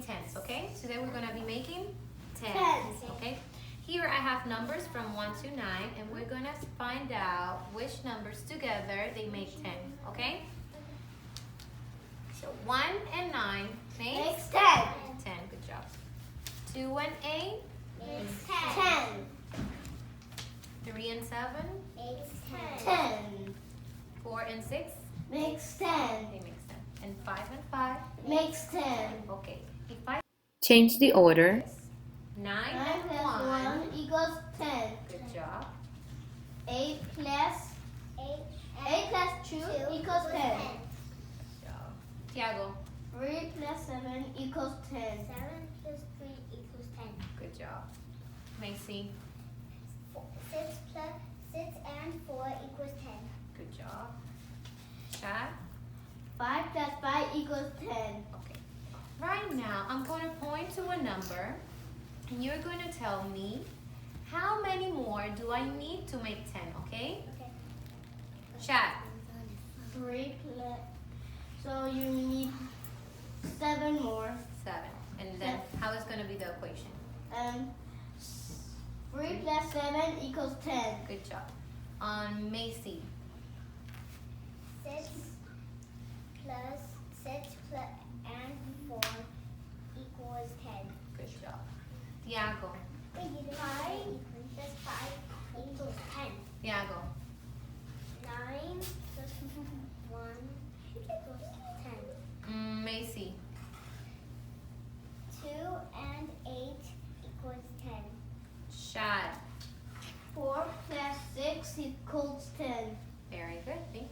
tens, okay? Today we're gonna be making tens, Tens. okay? Here I have numbers from 1 to 9, and we're gonna find out which numbers together they make 10, okay? So 1 and 9 makes 10. 10, good job. 2 and 8 Makes 10. 3 and 7 Makes 10. 4 and 6 Makes 10. they make 10, and 5 and 5 Makes 10. okay. If I change the order, 9 9 and plus 1 1 equals 10. good job. 8 plus 2 equals 10. Good job. Tiago, 3 plus 7 equals 10. 7 plus 3 equals 10. good job. Macy, 6 and 4 equals 10. good job. Chad, 5 plus 5 equals 10. okay. Right now, I'm going to point to a number, and you're going to tell me how many more do I need to make 10, okay? Okay. Chad, 3 plus. So you need 7 more. 7. And then how is going to be the equation? 3 plus 7 equals 10. Good job. On Macy, 6 plus and 4 equals 10. good job. Tiago, 5 plus 5 equals 10. Tiago, 9 plus 1 equals 10. Macy, 2 and 8 equals 10. Chad. 4 plus 6 equals 10. Very good, thank